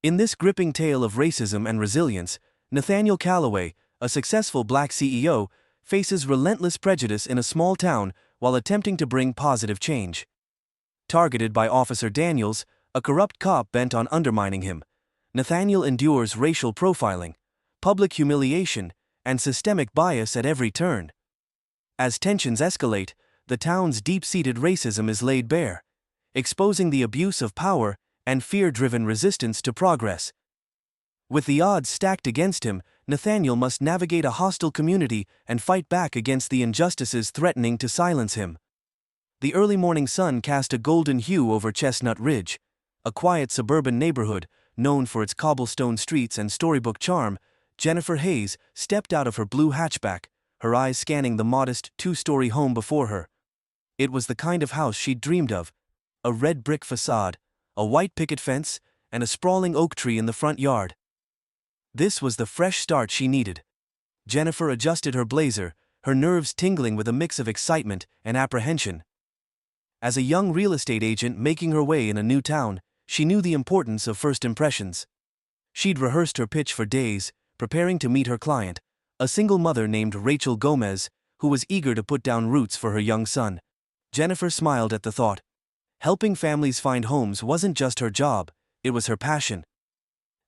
In this gripping tale of racism and resilience, Nathaniel Calloway, a successful black CEO, faces relentless prejudice in a small town while attempting to bring positive change. Targeted by Officer Daniels, a corrupt cop bent on undermining him, Nathaniel endures racial profiling, public humiliation, and systemic bias at every turn. As tensions escalate, the town's deep-seated racism is laid bare, exposing the abuse of power and fear-driven resistance to progress. With the odds stacked against him, Nathaniel must navigate a hostile community and fight back against the injustices threatening to silence him. The early morning sun cast a golden hue over Chestnut Ridge, a quiet suburban neighborhood known for its cobblestone streets and storybook charm. Jennifer Hayes stepped out of her blue hatchback, her eyes scanning the modest two-story home before her. It was the kind of house she'd dreamed of: a red brick facade, a white picket fence, and a sprawling oak tree in the front yard. This was the fresh start she needed. Jennifer adjusted her blazer, her nerves tingling with a mix of excitement and apprehension. As a young real estate agent making her way in a new town, she knew the importance of first impressions. She'd rehearsed her pitch for days, preparing to meet her client, a single mother named Rachel Gomez, who was eager to put down roots for her young son. Jennifer smiled at the thought. Helping families find homes wasn't just her job, it was her passion.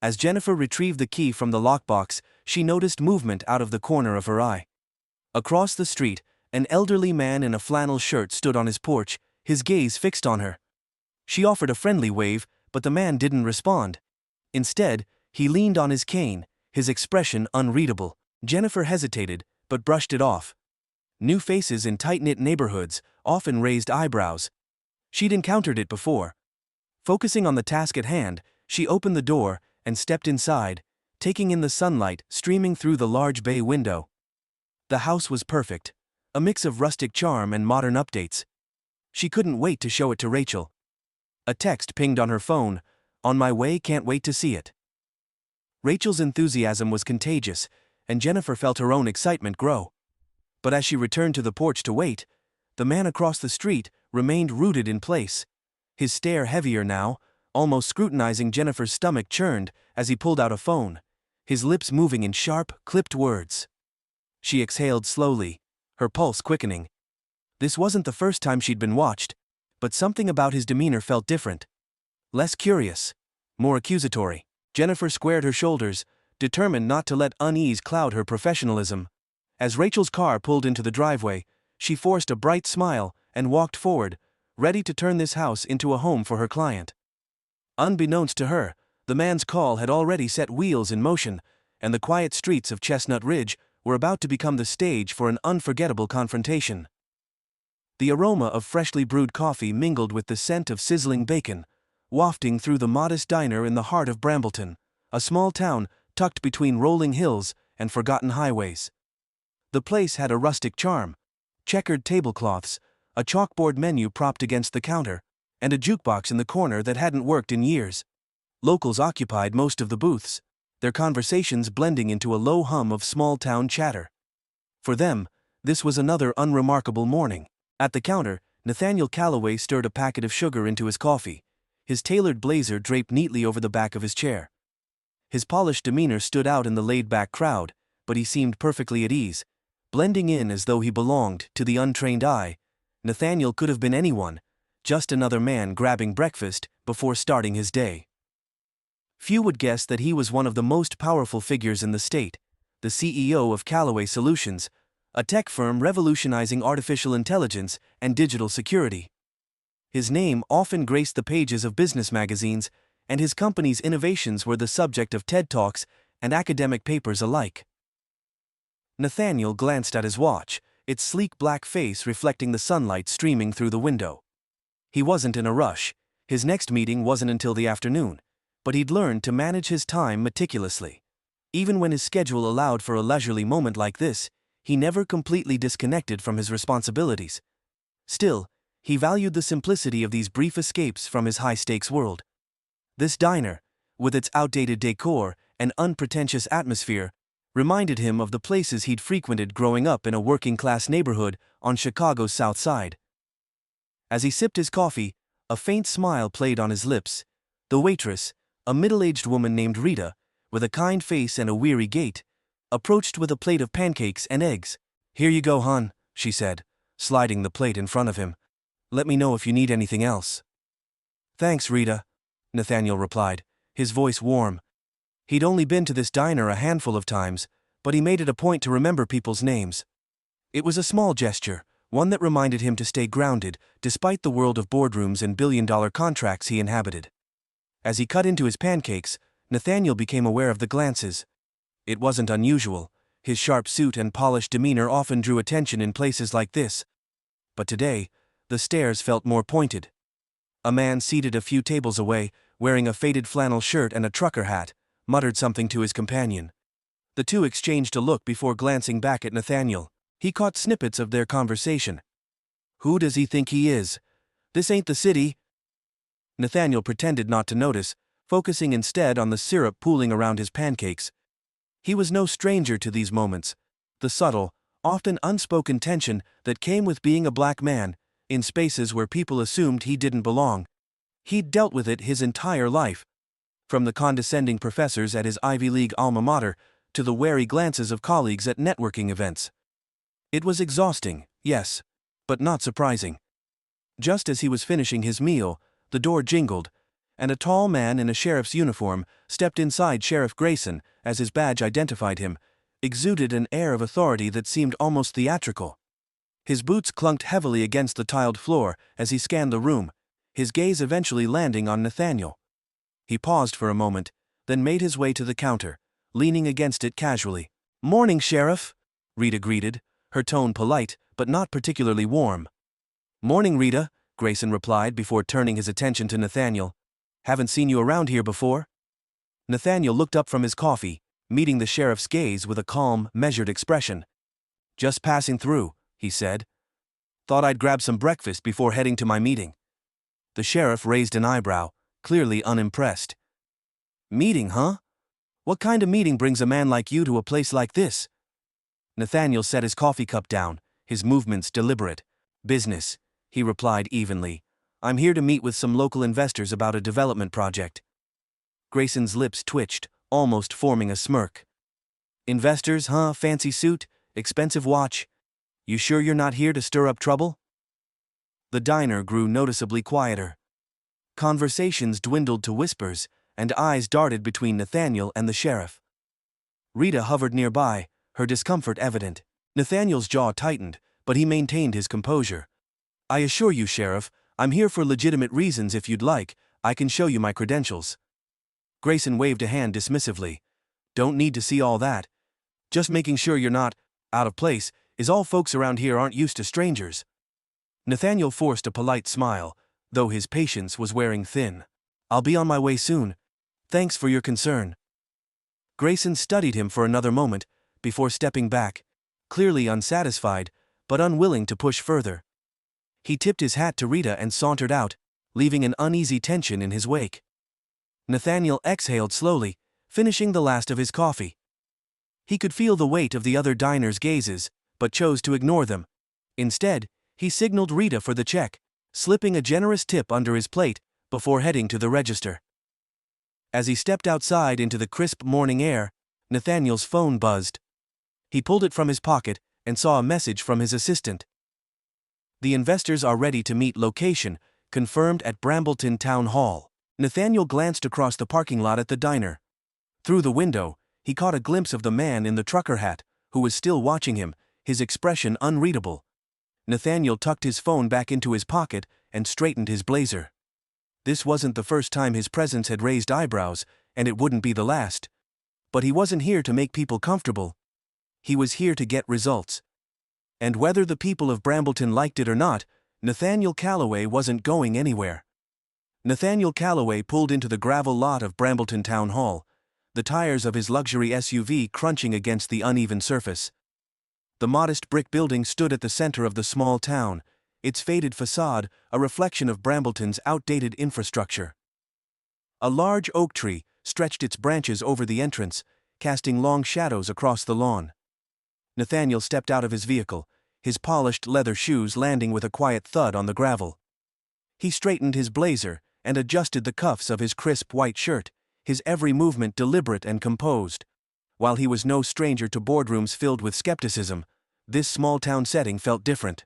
As Jennifer retrieved the key from the lockbox, she noticed movement out of the corner of her eye. Across the street, an elderly man in a flannel shirt stood on his porch, his gaze fixed on her. She offered a friendly wave, but the man didn't respond. Instead, he leaned on his cane, his expression unreadable. Jennifer hesitated, but brushed it off. New faces in tight-knit neighborhoods often raised eyebrows. She'd encountered it before. Focusing on the task at hand, she opened the door and stepped inside, taking in the sunlight streaming through the large bay window. The house was perfect, a mix of rustic charm and modern updates. She couldn't wait to show it to Rachel. A text pinged on her phone: "On my way, can't wait to see it." Rachel's enthusiasm was contagious, and Jennifer felt her own excitement grow. But as she returned to the porch to wait, the man across the street remained rooted in place. His stare heavier now, almost scrutinizing. Jennifer's stomach churned as he pulled out a phone, his lips moving in sharp, clipped words. She exhaled slowly, her pulse quickening. This wasn't the first time she'd been watched, but something about his demeanor felt different. Less curious, more accusatory. Jennifer squared her shoulders, determined not to let unease cloud her professionalism. As Rachel's car pulled into the driveway, she forced a bright smile and walked forward, ready to turn this house into a home for her client. Unbeknownst to her, the man's call had already set wheels in motion, and the quiet streets of Chestnut Ridge were about to become the stage for an unforgettable confrontation. The aroma of freshly brewed coffee mingled with the scent of sizzling bacon, wafting through the modest diner in the heart of Brambleton, a small town tucked between rolling hills and forgotten highways. The place had a rustic charm: checkered tablecloths, a chalkboard menu propped against the counter, and a jukebox in the corner that hadn't worked in years. Locals occupied most of the booths, their conversations blending into a low hum of small-town chatter. For them, this was another unremarkable morning. At the counter, Nathaniel Calloway stirred a packet of sugar into his coffee, his tailored blazer draped neatly over the back of his chair. His polished demeanor stood out in the laid-back crowd, but he seemed perfectly at ease, blending in as though he belonged. To the untrained eye, Nathaniel could have been anyone, just another man grabbing breakfast before starting his day. Few would guess that he was one of the most powerful figures in the state, the CEO of Callaway Solutions, a tech firm revolutionizing artificial intelligence and digital security. His name often graced the pages of business magazines, and his company's innovations were the subject of TED Talks and academic papers alike. Nathaniel glanced at his watch, its sleek black face reflecting the sunlight streaming through the window. He wasn't in a rush, his next meeting wasn't until the afternoon, but he'd learned to manage his time meticulously. Even when his schedule allowed for a leisurely moment like this, he never completely disconnected from his responsibilities. Still, he valued the simplicity of these brief escapes from his high-stakes world. This diner, with its outdated decor and unpretentious atmosphere, reminded him of the places he'd frequented growing up in a working-class neighborhood on Chicago's South Side. As he sipped his coffee, a faint smile played on his lips. The waitress, A middle-aged woman named Rita, with a kind face and a weary gait, approached with a plate of pancakes and eggs. "Here you go, hon," she said, sliding the plate in front of him. "Let me know if you need anything else." "Thanks, Rita," Nathaniel replied, his voice warm. He'd only been to this diner a handful of times, but he made it a point to remember people's names. It was a small gesture, one that reminded him to stay grounded, despite the world of boardrooms and billion-dollar contracts he inhabited. As he cut into his pancakes, Nathaniel became aware of the glances. It wasn't unusual. His sharp suit and polished demeanor often drew attention in places like this. But today, the stares felt more pointed. A man seated a few tables away, wearing a faded flannel shirt and a trucker hat, muttered something to his companion. The two exchanged a look before glancing back at Nathaniel. He caught snippets of their conversation. "Who does he think he is? This ain't the city." Nathaniel pretended not to notice, focusing instead on the syrup pooling around his pancakes. He was no stranger to these moments, the subtle, often unspoken tension that came with being a black man, in spaces where people assumed he didn't belong. He'd dealt with it his entire life. From the condescending professors at his Ivy League alma mater, to the wary glances of colleagues at networking events. It was exhausting, yes, but not surprising. Just as he was finishing his meal, the door jingled, and a tall man in a sheriff's uniform stepped inside. Sheriff Grayson, as his badge identified him, exuded an air of authority that seemed almost theatrical. His boots clunked heavily against the tiled floor as he scanned the room, his gaze eventually landing on Nathaniel. He paused for a moment, then made his way to the counter, leaning against it casually. "Morning, Sheriff," Rita greeted, her tone polite but not particularly warm. "Morning, Rita," Grayson replied before turning his attention to Nathaniel. "Haven't seen you around here before?" Nathaniel looked up from his coffee, meeting the sheriff's gaze with a calm, measured expression. "Just passing through," he said. "Thought I'd grab some breakfast before heading to my meeting." The sheriff raised an eyebrow, clearly unimpressed. "Meeting, huh? What kind of meeting brings a man like you to a place like this?" Nathaniel set his coffee cup down, his movements deliberate. "Business," he replied evenly. "I'm here to meet with some local investors about a development project." Grayson's lips twitched, almost forming a smirk. "Investors, huh? Fancy suit? Expensive watch? You sure you're not here to stir up trouble?" The diner grew noticeably quieter. Conversations dwindled to whispers, and eyes darted between Nathaniel and the sheriff. Rita hovered nearby, her discomfort evident. Nathaniel's jaw tightened, but he maintained his composure. "I assure you, Sheriff, I'm here for legitimate reasons. If you'd like, I can show you my credentials." Grayson waved a hand dismissively. "Don't need to see all that. Just making sure you're not out of place, is all. Folks around here aren't used to strangers." Nathaniel forced a polite smile, though his patience was wearing thin. "I'll be on my way soon. Thanks for your concern." Grayson studied him for another moment, before stepping back, clearly unsatisfied, but unwilling to push further. He tipped his hat to Rita and sauntered out, leaving an uneasy tension in his wake. Nathaniel exhaled slowly, finishing the last of his coffee. He could feel the weight of the other diners' gazes, but chose to ignore them. Instead, he signaled Rita for the check, slipping a generous tip under his plate before heading to the register. As he stepped outside into the crisp morning air, Nathaniel's phone buzzed. He pulled it from his pocket and saw a message from his assistant. "The investors are ready to meet. Location confirmed at Brambleton Town Hall." Nathaniel glanced across the parking lot at the diner. Through the window, he caught a glimpse of the man in the trucker hat, who was still watching him, his expression unreadable. Nathaniel tucked his phone back into his pocket and straightened his blazer. This wasn't the first time his presence had raised eyebrows, and it wouldn't be the last. But he wasn't here to make people comfortable. He was here to get results. And whether the people of Brambleton liked it or not, Nathaniel Calloway wasn't going anywhere. Nathaniel Calloway pulled into the gravel lot of Brambleton Town Hall, the tires of his luxury SUV crunching against the uneven surface. The modest brick building stood at the center of the small town, its faded facade a reflection of Brambleton's outdated infrastructure. A large oak tree stretched its branches over the entrance, casting long shadows across the lawn. Nathaniel stepped out of his vehicle, his polished leather shoes landing with a quiet thud on the gravel. He straightened his blazer and adjusted the cuffs of his crisp white shirt, his every movement deliberate and composed. While he was no stranger to boardrooms filled with skepticism, this small-town setting felt different.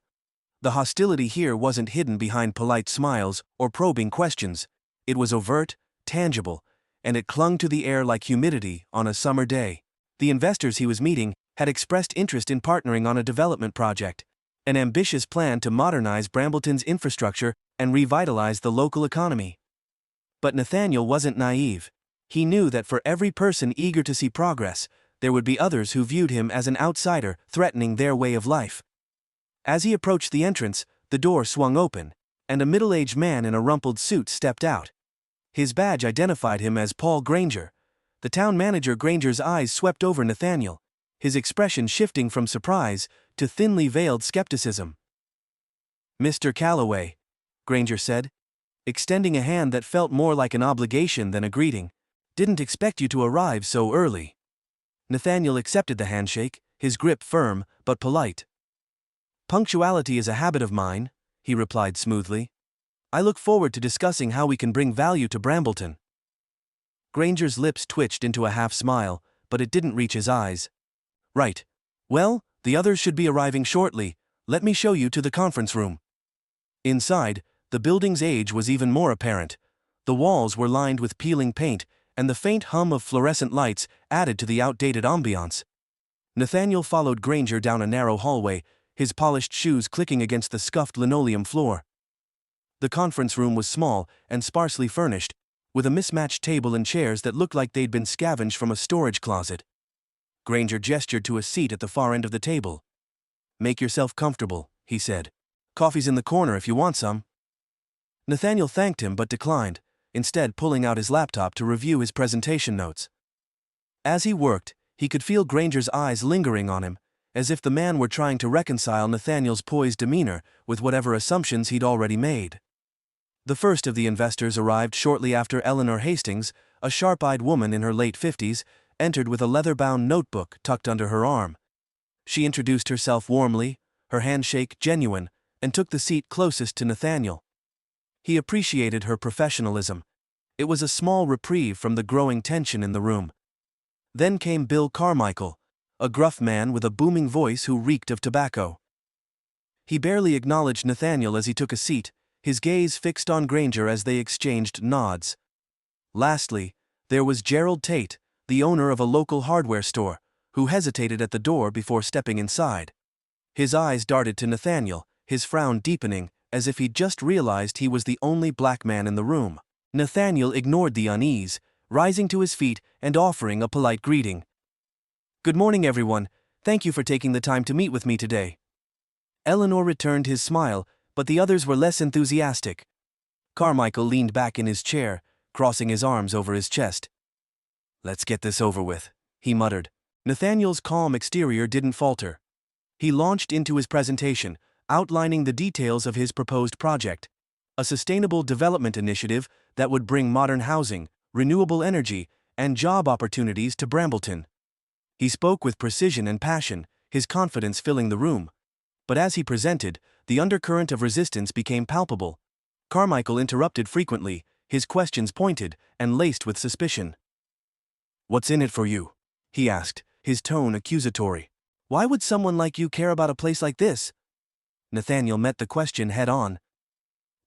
The hostility here wasn't hidden behind polite smiles or probing questions. It was overt, tangible, and it clung to the air like humidity on a summer day. The investors he was meeting had expressed interest in partnering on a development project, an ambitious plan to modernize Brambleton's infrastructure and revitalize the local economy. But Nathaniel wasn't naive. He knew that for every person eager to see progress, there would be others who viewed him as an outsider threatening their way of life. As he approached the entrance, the door swung open, and a middle-aged man in a rumpled suit stepped out. His badge identified him as Paul Granger. The town manager. Granger's eyes swept over Nathaniel, his expression shifting from surprise to thinly veiled skepticism. "Mr. Calloway," Granger said, extending a hand that felt more like an obligation than a greeting. "Didn't expect you to arrive so early." Nathaniel accepted the handshake, his grip firm but polite. "Punctuality is a habit of mine," he replied smoothly. "I look forward to discussing how we can bring value to Brambleton." Granger's lips twitched into a half-smile, but it didn't reach his eyes. "Right. Well, the others should be arriving shortly. Let me show you to the conference room." Inside, the building's age was even more apparent. The walls were lined with peeling paint, and the faint hum of fluorescent lights added to the outdated ambiance. Nathaniel followed Granger down a narrow hallway, his polished shoes clicking against the scuffed linoleum floor. The conference room was small and sparsely furnished, with a mismatched table and chairs that looked like they'd been scavenged from a storage closet. Granger gestured to a seat at the far end of the table. "Make yourself comfortable," he said. "Coffee's in the corner if you want some." Nathaniel thanked him but declined, instead pulling out his laptop to review his presentation notes. As he worked, he could feel Granger's eyes lingering on him, as if the man were trying to reconcile Nathaniel's poised demeanor with whatever assumptions he'd already made. The first of the investors arrived shortly after Eleanor Hastings, a sharp-eyed woman in her late 50s, entered with a leather-bound notebook tucked under her arm. She introduced herself warmly, her handshake genuine, and took the seat closest to Nathaniel. He appreciated her professionalism. It was a small reprieve from the growing tension in the room. Then came Bill Carmichael, a gruff man with a booming voice who reeked of tobacco. He barely acknowledged Nathaniel as he took a seat, his gaze fixed on Granger as they exchanged nods. Lastly, there was Gerald Tate, the owner of a local hardware store, who hesitated at the door before stepping inside. His eyes darted to Nathaniel, his frown deepening, as if he'd just realized he was the only black man in the room. Nathaniel ignored the unease, rising to his feet and offering a polite greeting. "Good morning, everyone. Thank you for taking the time to meet with me today." Eleanor returned his smile, but the others were less enthusiastic. Carmichael leaned back in his chair, crossing his arms over his chest. "Let's get this over with," he muttered. Nathaniel's calm exterior didn't falter. He launched into his presentation, outlining the details of his proposed project, a sustainable development initiative that would bring modern housing, renewable energy, and job opportunities to Brambleton. He spoke with precision and passion, his confidence filling the room. But as he presented, the undercurrent of resistance became palpable. Carmichael interrupted frequently, his questions pointed and laced with suspicion. "What's in it for you?" he asked, his tone accusatory. "Why would someone like you care about a place like this?" Nathaniel met the question head-on.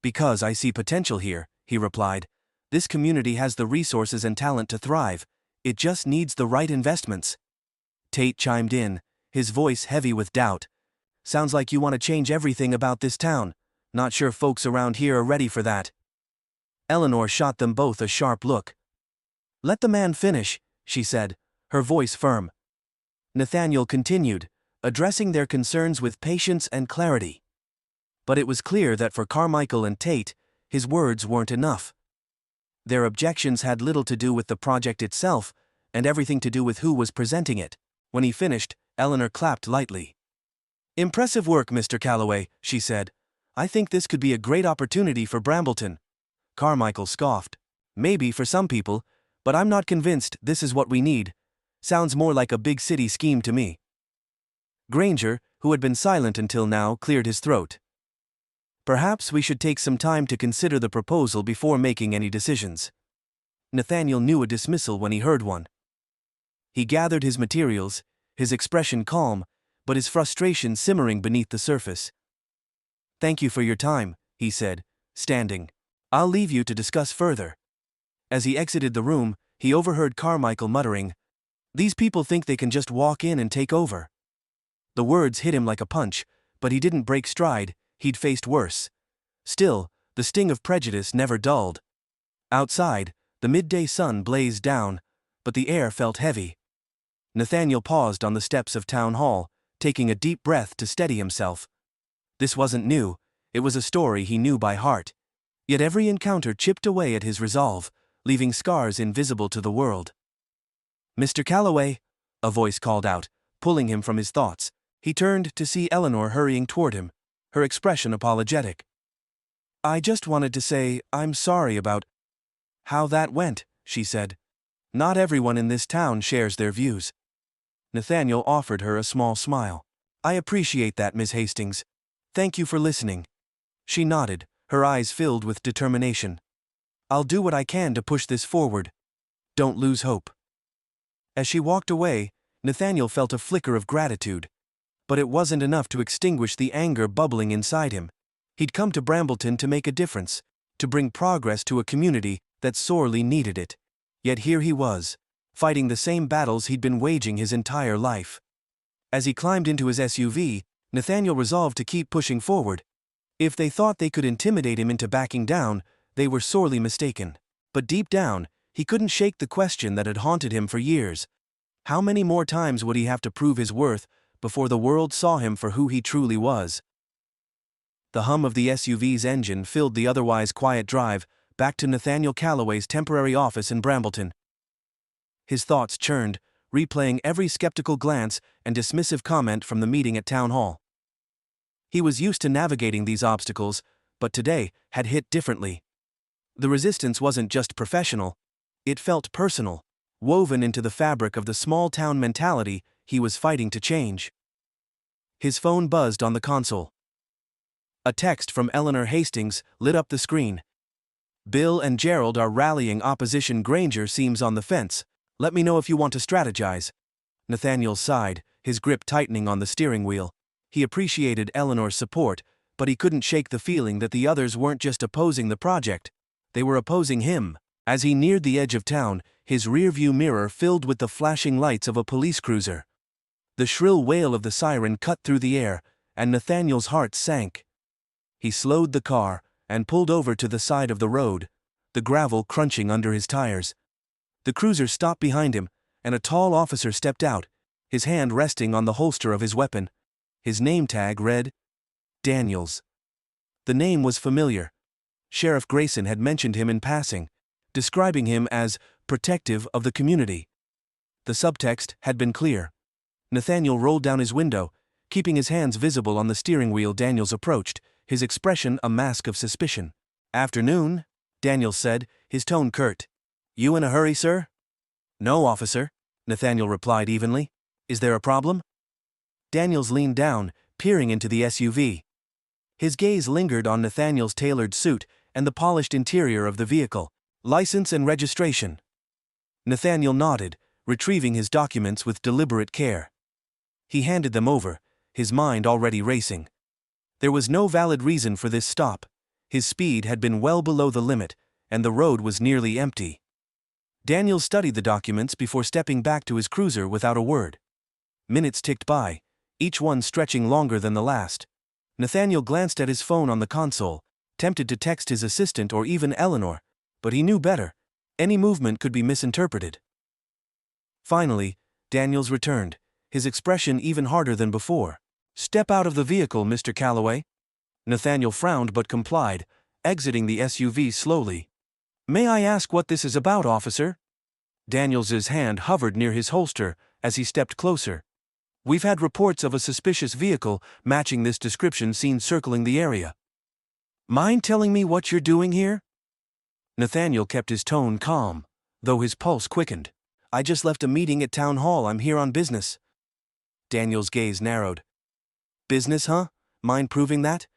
"Because I see potential here," he replied. "This community has the resources and talent to thrive. It just needs the right investments." Tate chimed in, his voice heavy with doubt. "Sounds like you want to change everything about this town. Not sure folks around here are ready for that." Eleanor shot them both a sharp look. "Let the man finish," she said, her voice firm. Nathaniel continued, addressing their concerns with patience and clarity. But it was clear that for Carmichael and Tate, his words weren't enough. Their objections had little to do with the project itself, and everything to do with who was presenting it. When he finished, Eleanor clapped lightly. "Impressive work, Mr. Calloway," she said. "I think this could be a great opportunity for Brambleton." Carmichael scoffed. "Maybe for some people, but I'm not convinced this is what we need. Sounds more like a big city scheme to me." Granger, who had been silent until now, cleared his throat. "Perhaps we should take some time to consider the proposal before making any decisions." Nathaniel knew a dismissal when he heard one. He gathered his materials, his expression calm, but his frustration simmering beneath the surface. "Thank you for your time," he said, standing. "I'll leave you to discuss further." As he exited the room, he overheard Carmichael muttering, "These people think they can just walk in and take over." The words hit him like a punch, but he didn't break stride. He'd faced worse. Still, the sting of prejudice never dulled. Outside, the midday sun blazed down, but the air felt heavy. Nathaniel paused on the steps of Town Hall, taking a deep breath to steady himself. This wasn't new, it was a story he knew by heart. Yet every encounter chipped away at his resolve, leaving scars invisible to the world. "Mr. Calloway," a voice called out, pulling him from his thoughts. He turned to see Eleanor hurrying toward him, her expression apologetic. "I just wanted to say, I'm sorry about how that went," she said. "Not everyone in this town shares their views." Nathaniel offered her a small smile. "I appreciate that, Miss Hastings. Thank you for listening." She nodded, her eyes filled with determination. "I'll do what I can to push this forward. Don't lose hope." As she walked away, Nathaniel felt a flicker of gratitude. But it wasn't enough to extinguish the anger bubbling inside him. He'd come to Brambleton to make a difference, to bring progress to a community that sorely needed it. Yet here he was, fighting the same battles he'd been waging his entire life. As he climbed into his SUV, Nathaniel resolved to keep pushing forward. If they thought they could intimidate him into backing down, they were sorely mistaken. But deep down, he couldn't shake the question that had haunted him for years. How many more times would he have to prove his worth before the world saw him for who he truly was? The hum of the SUV's engine filled the otherwise quiet drive back to Nathaniel Calloway's temporary office in Brambleton. His thoughts churned, replaying every skeptical glance and dismissive comment from the meeting at Town Hall. He was used to navigating these obstacles, but today had hit differently. The resistance wasn't just professional, it felt personal, woven into the fabric of the small-town mentality he was fighting to change. His phone buzzed on the console. A text from Eleanor Hastings lit up the screen. "Bill and Gerald are rallying opposition. Granger seems on the fence. Let me know if you want to strategize." Nathaniel sighed, his grip tightening on the steering wheel. He appreciated Eleanor's support, but he couldn't shake the feeling that the others weren't just opposing the project. They were opposing him. As he neared the edge of town, his rearview mirror filled with the flashing lights of a police cruiser. The shrill wail of the siren cut through the air, and Nathaniel's heart sank. He slowed the car and pulled over to the side of the road, the gravel crunching under his tires. The cruiser stopped behind him, and a tall officer stepped out, his hand resting on the holster of his weapon. His name tag read, Daniels. The name was familiar. Sheriff Grayson had mentioned him in passing, describing him as protective of the community. The subtext had been clear. Nathaniel rolled down his window, keeping his hands visible on the steering wheel. Daniels approached, his expression a mask of suspicion. "Afternoon," Daniels said, his tone curt. "You in a hurry, sir?" "No, officer," Nathaniel replied evenly. "Is there a problem?" Daniels leaned down, peering into the SUV. His gaze lingered on Nathaniel's tailored suit and the polished interior of the vehicle. "License and registration." Nathaniel nodded, retrieving his documents with deliberate care. He handed them over, his mind already racing. There was no valid reason for this stop. His speed had been well below the limit, and the road was nearly empty. Daniel studied the documents before stepping back to his cruiser without a word. Minutes ticked by, each one stretching longer than the last. Nathaniel glanced at his phone on the console, tempted to text his assistant or even Eleanor, but he knew better. Any movement could be misinterpreted. Finally, Daniels returned, his expression even harder than before. "Step out of the vehicle, Mr. Calloway." Nathaniel frowned but complied, exiting the SUV slowly. "May I ask what this is about, officer?" Daniels's hand hovered near his holster as he stepped closer. "We've had reports of a suspicious vehicle matching this description seen circling the area." "Mind telling me what you're doing here?" Nathaniel kept his tone calm, though his pulse quickened. "I just left a meeting at Town Hall. I'm here on business." Daniel's gaze narrowed. "Business, huh? Mind proving that?"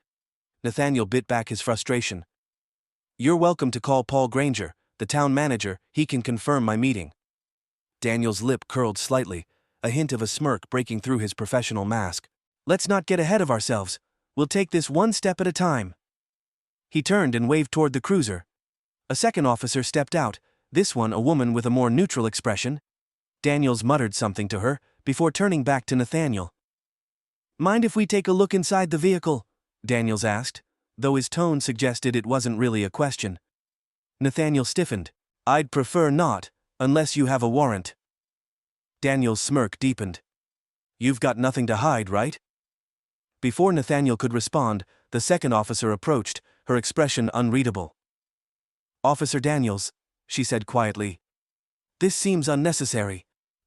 Nathaniel bit back his frustration. "You're welcome to call Paul Granger, The town manager, he can confirm my meeting. Daniel's lip curled slightly, a hint of a smirk breaking through his professional mask. Let's not get ahead of ourselves. We'll take this one step at a time. He turned and waved toward the cruiser. A second officer stepped out, this one a woman with a more neutral expression. Daniels muttered something to her, before turning back to Nathaniel. Mind if we take a look inside the vehicle? Daniels asked, though his tone suggested it wasn't really a question. Nathaniel stiffened. I'd prefer not, unless you have a warrant. Daniel's smirk deepened. You've got nothing to hide, right? Before Nathaniel could respond, the second officer approached, her expression unreadable. Officer Daniels, she said quietly. This seems unnecessary.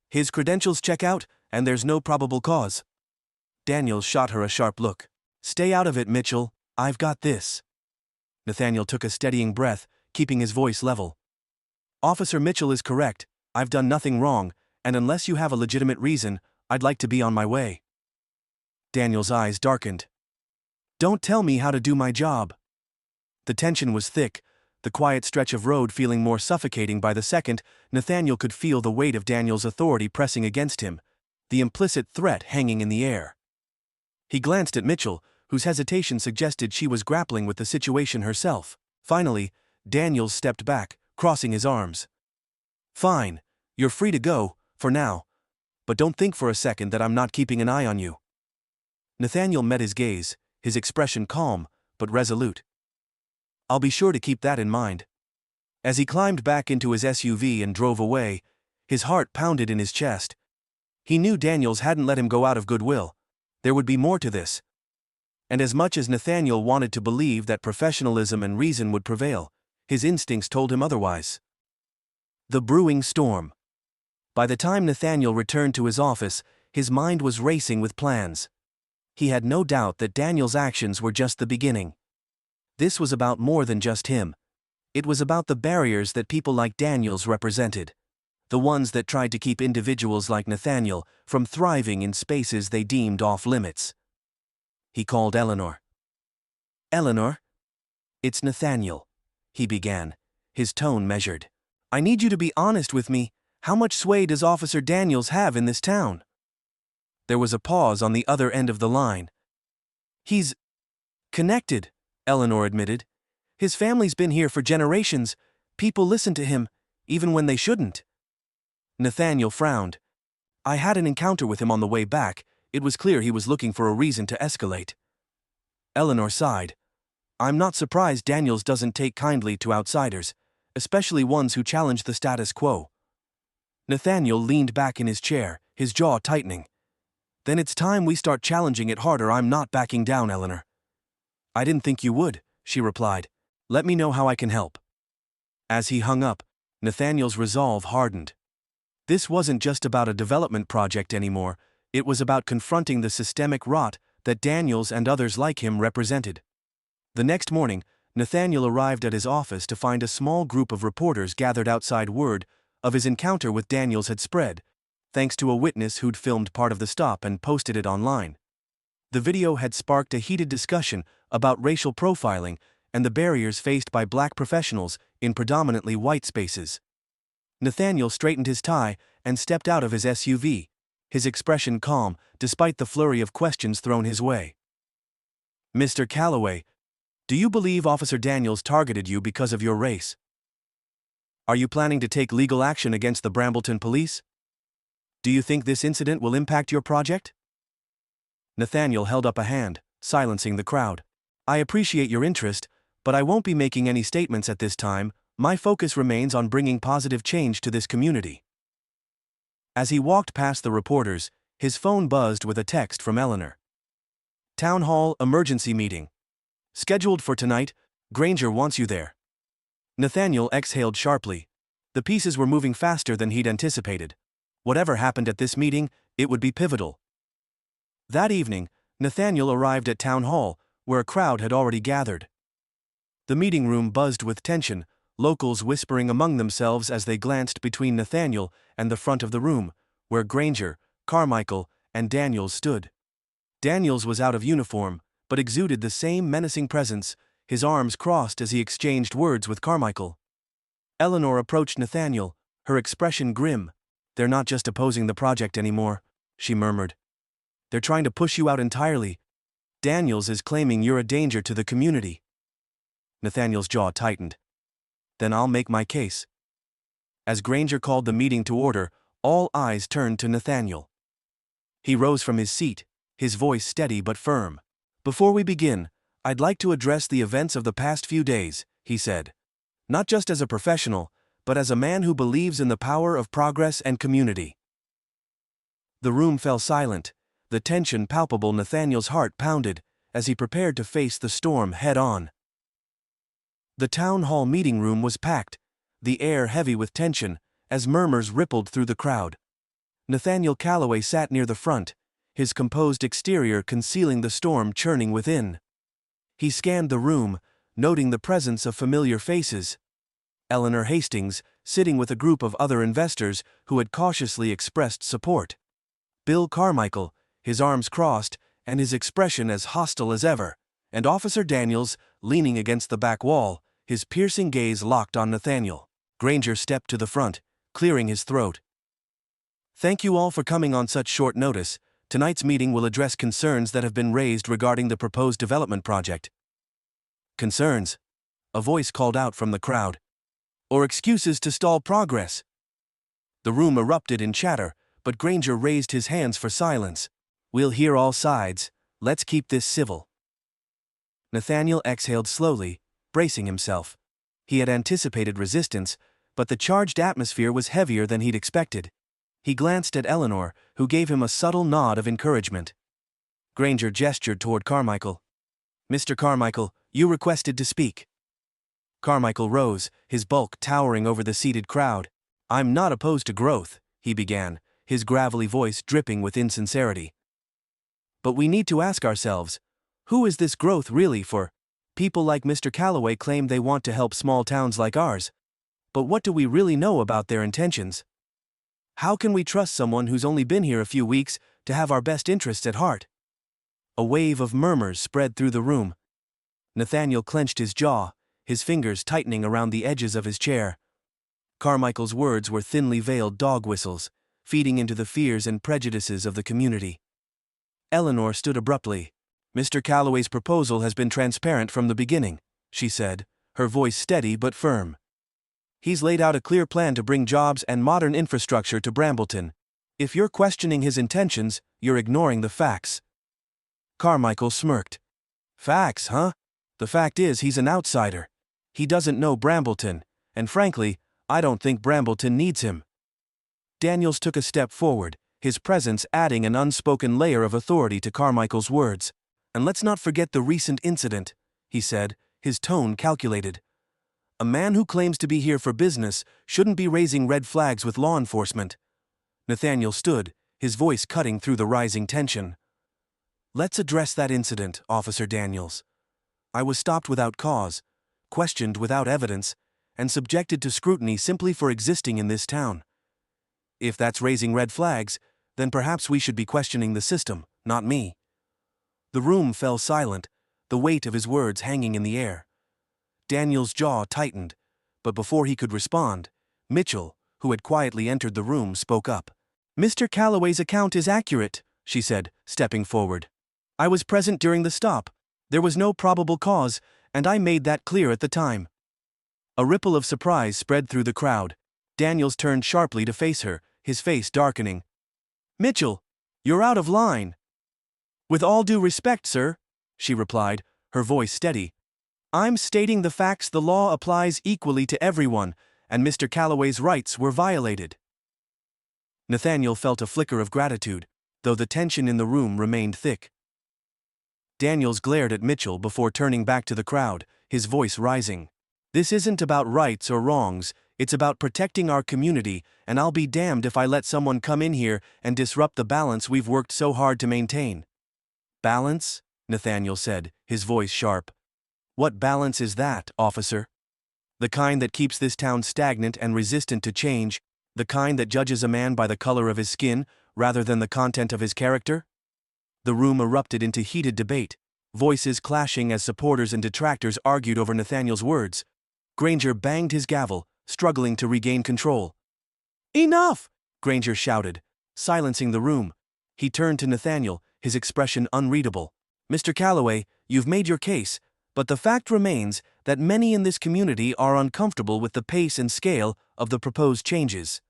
His credentials check out, and there's no probable cause. Daniels shot her a sharp look. Stay out of it, Mitchell, I've got this. Nathaniel took a steadying breath, keeping his voice level. Officer Mitchell is correct, I've done nothing wrong, and unless you have a legitimate reason, I'd like to be on my way. Daniel's eyes darkened. Don't tell me how to do my job. The tension was thick, the quiet stretch of road feeling more suffocating by the second. Nathaniel could feel the weight of Daniel's authority pressing against him, the implicit threat hanging in the air. He glanced at Mitchell, whose hesitation suggested she was grappling with the situation herself. Finally, Daniels stepped back, crossing his arms. Fine, you're free to go, for now. But don't think for a second that I'm not keeping an eye on you. Nathaniel met his gaze, his expression calm, but resolute. I'll be sure to keep that in mind. As he climbed back into his SUV and drove away, his heart pounded in his chest. He knew Daniels hadn't let him go out of goodwill. There would be more to this. And as much as Nathaniel wanted to believe that professionalism and reason would prevail, his instincts told him otherwise. The brewing storm. By the time Nathaniel returned to his office, his mind was racing with plans. He had no doubt that Daniel's actions were just the beginning. This was about more than just him. It was about the barriers that people like Daniels represented. The ones that tried to keep individuals like Nathaniel from thriving in spaces they deemed off-limits. He called Eleanor. Eleanor? It's Nathaniel, he began, his tone measured. I need you to be honest with me. How much sway does Officer Daniels have in this town? There was a pause on the other end of the line. He's connected, Eleanor admitted. His family's been here for generations. People listen to him, even when they shouldn't. Nathaniel frowned. I had an encounter with him on the way back. It was clear he was looking for a reason to escalate. Eleanor sighed. I'm not surprised Daniels doesn't take kindly to outsiders, especially ones who challenge the status quo. Nathaniel leaned back in his chair, his jaw tightening. Then it's time we start challenging it harder. I'm not backing down, Eleanor. I didn't think you would, she replied. Let me know how I can help. As he hung up, Nathaniel's resolve hardened. This wasn't just about a development project anymore, it was about confronting the systemic rot that Daniels and others like him represented. The next morning, Nathaniel arrived at his office to find a small group of reporters gathered outside. Word of his encounter with Daniels had spread, thanks to a witness who'd filmed part of the stop and posted it online. The video had sparked a heated discussion about racial profiling and the barriers faced by black professionals in predominantly white spaces. Nathaniel straightened his tie and stepped out of his SUV, his expression calm despite the flurry of questions thrown his way. Mr. Calloway, do you believe Officer Daniels targeted you because of your race? Are you planning to take legal action against the Brambleton police? Do you think this incident will impact your project? Nathaniel held up a hand, silencing the crowd. I appreciate your interest, but I won't be making any statements at this time. My focus remains on bringing positive change to this community. As he walked past the reporters, his phone buzzed with a text from Eleanor. Town Hall emergency meeting. Scheduled for tonight, Granger wants you there. Nathaniel exhaled sharply. The pieces were moving faster than he'd anticipated. Whatever happened at this meeting, it would be pivotal. That evening, Nathaniel arrived at Town Hall, where a crowd had already gathered. The meeting room buzzed with tension, locals whispering among themselves as they glanced between Nathaniel and the front of the room, where Granger, Carmichael, and Daniels stood. Daniels was out of uniform, but exuded the same menacing presence, his arms crossed as he exchanged words with Carmichael. Eleanor approached Nathaniel, her expression grim. "They're not just opposing the project anymore," she murmured. "They're trying to push you out entirely. Daniels is claiming you're a danger to the community." Nathaniel's jaw tightened. "Then I'll make my case." As Granger called the meeting to order, all eyes turned to Nathaniel. He rose from his seat, his voice steady but firm. "Before we begin, I'd like to address the events of the past few days," he said. "Not just as a professional, but as a man who believes in the power of progress and community." The room fell silent, the tension palpable. Nathaniel's heart pounded as he prepared to face the storm head-on. The town hall meeting room was packed, the air heavy with tension, as murmurs rippled through the crowd. Nathaniel Calloway sat near the front, his composed exterior concealing the storm churning within. He scanned the room, noting the presence of familiar faces. Eleanor Hastings, sitting with a group of other investors who had cautiously expressed support. Bill Carmichael, his arms crossed, and his expression as hostile as ever, and Officer Daniels, leaning against the back wall, his piercing gaze locked on Nathaniel. Granger stepped to the front, clearing his throat. "Thank you all for coming on such short notice. Tonight's meeting will address concerns that have been raised regarding the proposed development project." "Concerns?" a voice called out from the crowd. "Or excuses to stall progress?" The room erupted in chatter, but Granger raised his hands for silence. "We'll hear all sides. Let's keep this civil." Nathaniel exhaled slowly, bracing himself. He had anticipated resistance, but the charged atmosphere was heavier than he'd expected. He glanced at Eleanor, who gave him a subtle nod of encouragement. Granger gestured toward Carmichael. "Mr. Carmichael, you requested to speak." Carmichael rose, his bulk towering over the seated crowd. "I'm not opposed to growth," he began, his gravelly voice dripping with insincerity. "But we need to ask ourselves, who is this growth really for? People like Mr. Calloway claim they want to help small towns like ours. But what do we really know about their intentions? How can we trust someone who's only been here a few weeks to have our best interests at heart?" A wave of murmurs spread through the room. Nathaniel clenched his jaw, his fingers tightening around the edges of his chair. Carmichael's words were thinly veiled dog whistles, feeding into the fears and prejudices of the community. Eleanor stood abruptly. "Mr. Calloway's proposal has been transparent from the beginning," she said, her voice steady but firm. "He's laid out a clear plan to bring jobs and modern infrastructure to Brambleton. If you're questioning his intentions, you're ignoring the facts." Carmichael smirked. "Facts, huh? The fact is he's an outsider. He doesn't know Brambleton, and frankly, I don't think Brambleton needs him." Daniels took a step forward, his presence adding an unspoken layer of authority to Carmichael's words. "And let's not forget the recent incident," he said, his tone calculated. "A man who claims to be here for business shouldn't be raising red flags with law enforcement." Nathaniel stood, his voice cutting through the rising tension. "Let's address that incident, Officer Daniels. I was stopped without cause, questioned without evidence, and subjected to scrutiny simply for existing in this town. If that's raising red flags, then perhaps we should be questioning the system, not me." The room fell silent, the weight of his words hanging in the air. Daniel's jaw tightened, but before he could respond, Mitchell, who had quietly entered the room, spoke up. "Mr. Calloway's account is accurate," she said, stepping forward. "I was present during the stop. There was no probable cause, and I made that clear at the time." A ripple of surprise spread through the crowd. Daniels turned sharply to face her, his face darkening. "Mitchell, you're out of line." "With all due respect, sir," she replied, her voice steady. "I'm stating the facts. The law applies equally to everyone, and Mr. Calloway's rights were violated." Nathaniel felt a flicker of gratitude, though the tension in the room remained thick. Daniels glared at Mitchell before turning back to the crowd, his voice rising. "This isn't about rights or wrongs, it's about protecting our community, and I'll be damned if I let someone come in here and disrupt the balance we've worked so hard to maintain." "Balance?" Nathaniel said, his voice sharp. "What balance is that, officer? The kind that keeps this town stagnant and resistant to change, the kind that judges a man by the color of his skin rather than the content of his character?" The room erupted into heated debate, voices clashing as supporters and detractors argued over Nathaniel's words. Granger banged his gavel, struggling to regain control. "Enough!" Granger shouted, silencing the room. He turned to Nathaniel, his expression unreadable. "Mr. Calloway, you've made your case, but the fact remains that many in this community are uncomfortable with the pace and scale of the proposed changes.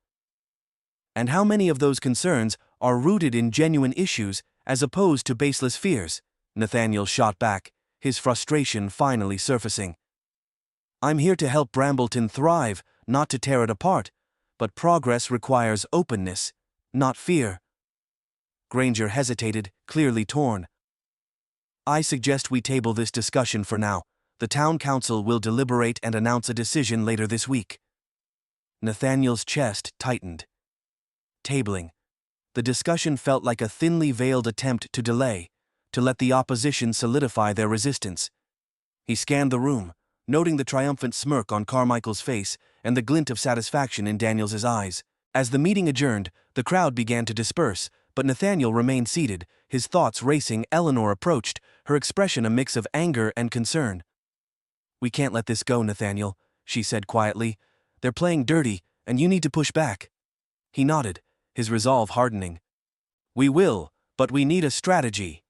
And how many of those concerns are rooted in genuine issues as opposed to baseless fears?" Nathaniel shot back, his frustration finally surfacing. "I'm here to help Brambleton thrive, not to tear it apart, but progress requires openness, not fear." Granger hesitated, clearly torn. "I suggest we table this discussion for now. The town council will deliberate and announce a decision later this week." Nathaniel's chest tightened. Tabling. The discussion felt like a thinly veiled attempt to delay, to let the opposition solidify their resistance. He scanned the room, noting the triumphant smirk on Carmichael's face and the glint of satisfaction in Daniels's eyes. As the meeting adjourned, the crowd began to disperse, but Nathaniel remained seated, his thoughts racing. Eleanor approached, her expression a mix of anger and concern. "We can't let this go, Nathaniel," she said quietly. "They're playing dirty, and you need to push back." He nodded, his resolve hardening. "We will, but we need a strategy."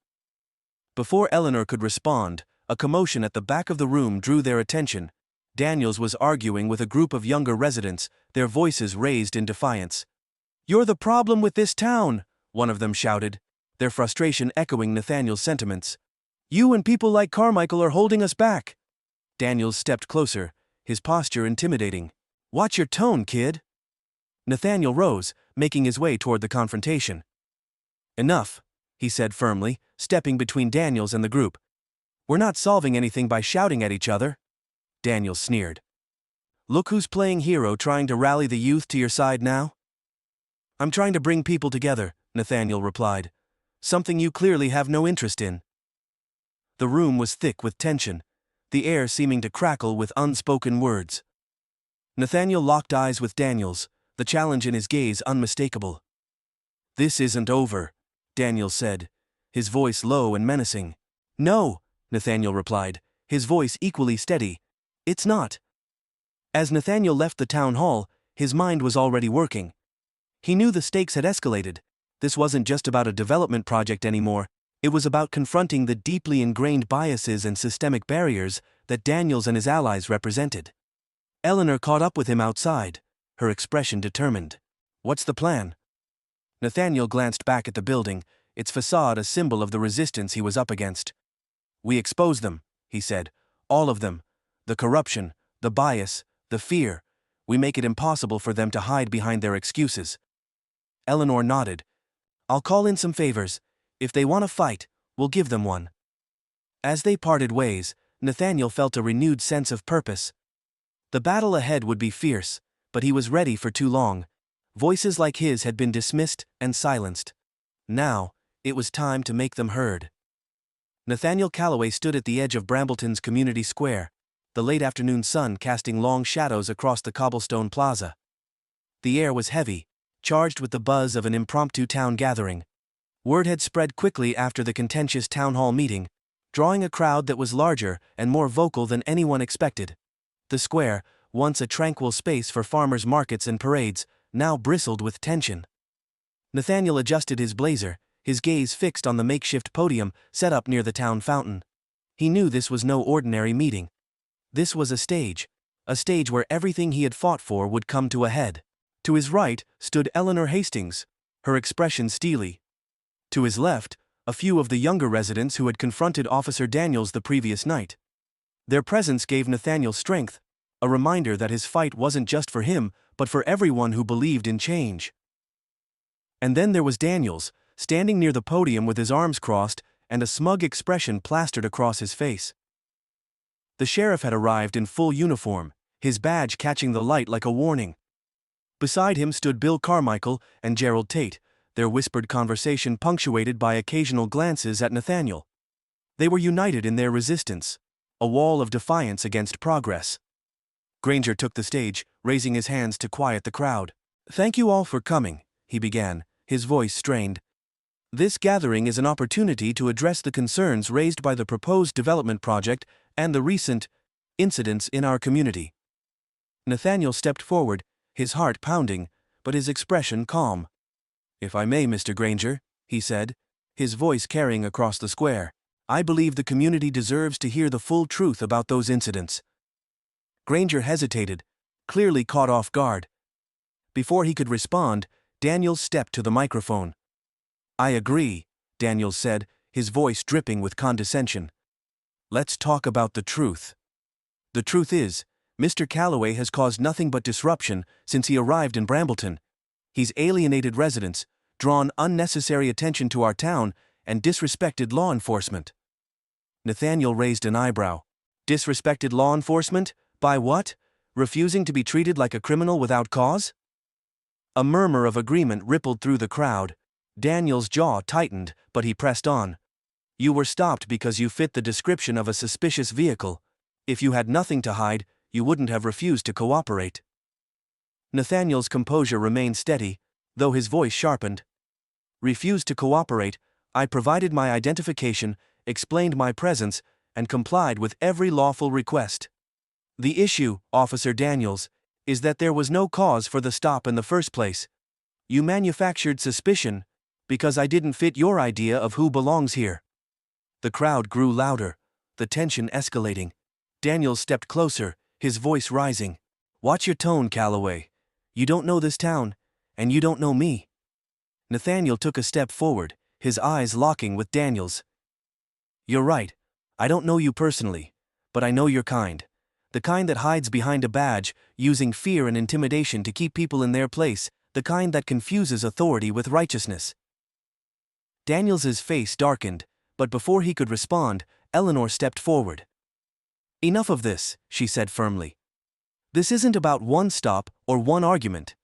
Before Eleanor could respond, a commotion at the back of the room drew their attention. Daniels was arguing with a group of younger residents, their voices raised in defiance. "You're the problem with this town," one of them shouted, their frustration echoing Nathaniel's sentiments. "You and people like Carmichael are holding us back." Daniels stepped closer, his posture intimidating. "Watch your tone, kid." Nathaniel rose, making his way toward the confrontation. "Enough," he said firmly, stepping between Daniels and the group. "We're not solving anything by shouting at each other." Daniels sneered. "Look who's playing hero, trying to rally the youth to your side now." "I'm trying to bring people together," Nathaniel replied. "Something you clearly have no interest in." The room was thick with tension, the air seeming to crackle with unspoken words. Nathaniel locked eyes with Daniels, the challenge in his gaze unmistakable. "This isn't over," Daniels said, his voice low and menacing. "No," Nathaniel replied, his voice equally steady. "It's not." As Nathaniel left the town hall, his mind was already working. He knew the stakes had escalated. This wasn't just about a development project anymore, it was about confronting the deeply ingrained biases and systemic barriers that Daniels and his allies represented. Eleanor caught up with him outside, her expression determined. "What's the plan?" Nathaniel glanced back at the building, its facade a symbol of the resistance he was up against. "We expose them," he said. "All of them. The corruption, the bias, the fear. We make it impossible for them to hide behind their excuses." Eleanor nodded. "I'll call in some favors. If they want to fight, we'll give them one." As they parted ways, Nathaniel felt a renewed sense of purpose. The battle ahead would be fierce, but he was ready for too long. Voices like his had been dismissed and silenced. Now, it was time to make them heard. Nathaniel Calloway stood at the edge of Brambleton's community square, the late afternoon sun casting long shadows across the cobblestone plaza. The air was heavy, charged with the buzz of an impromptu town gathering. Word had spread quickly after the contentious town hall meeting, drawing a crowd that was larger and more vocal than anyone expected. The square, once a tranquil space for farmers' markets and parades, now bristled with tension. Nathaniel adjusted his blazer, his gaze fixed on the makeshift podium set up near the town fountain. He knew this was no ordinary meeting. This was a stage where everything he had fought for would come to a head. To his right stood Eleanor Hastings, her expression steely. To his left, a few of the younger residents who had confronted Officer Daniels the previous night. Their presence gave Nathaniel strength, a reminder that his fight wasn't just for him, but for everyone who believed in change. And then there was Daniels, standing near the podium with his arms crossed and a smug expression plastered across his face. The sheriff had arrived in full uniform, his badge catching the light like a warning. Beside him stood Bill Carmichael and Gerald Tate, their whispered conversation punctuated by occasional glances at Nathaniel. They were united in their resistance, a wall of defiance against progress. Granger took the stage, raising his hands to quiet the crowd. "Thank you all for coming," he began, his voice strained. "This gathering is an opportunity to address the concerns raised by the proposed development project and the recent incidents in our community." Nathaniel stepped forward, his heart pounding, but his expression calm. "If I may, Mr. Granger," he said, his voice carrying across the square, "I believe the community deserves to hear the full truth about those incidents." Granger hesitated, clearly caught off guard. Before he could respond, Daniels stepped to the microphone. "I agree," Daniels said, his voice dripping with condescension. "Let's talk about the truth. The truth is, Mr. Calloway has caused nothing but disruption since he arrived in Brambleton. He's alienated residents, drawn unnecessary attention to our town, and disrespected law enforcement." Nathaniel raised an eyebrow. "Disrespected law enforcement? By what? Refusing to be treated like a criminal without cause?" A murmur of agreement rippled through the crowd. Daniel's jaw tightened, but he pressed on. "You were stopped because you fit the description of a suspicious vehicle. If you had nothing to hide, you wouldn't have refused to cooperate." Nathaniel's composure remained steady, though his voice sharpened. "Refused to cooperate, I provided my identification, explained my presence, and complied with every lawful request. The issue, Officer Daniels, is that there was no cause for the stop in the first place. You manufactured suspicion because I didn't fit your idea of who belongs here." The crowd grew louder, the tension escalating. Daniels stepped closer, his voice rising. "Watch your tone, Calloway. You don't know this town, and you don't know me." Nathaniel took a step forward, his eyes locking with Daniels. "You're right. I don't know you personally, but I know your kind. The kind that hides behind a badge, using fear and intimidation to keep people in their place, the kind that confuses authority with righteousness." Daniels's face darkened, but before he could respond, Eleanor stepped forward. "Enough of this," she said firmly. "This isn't about one stop or one argument.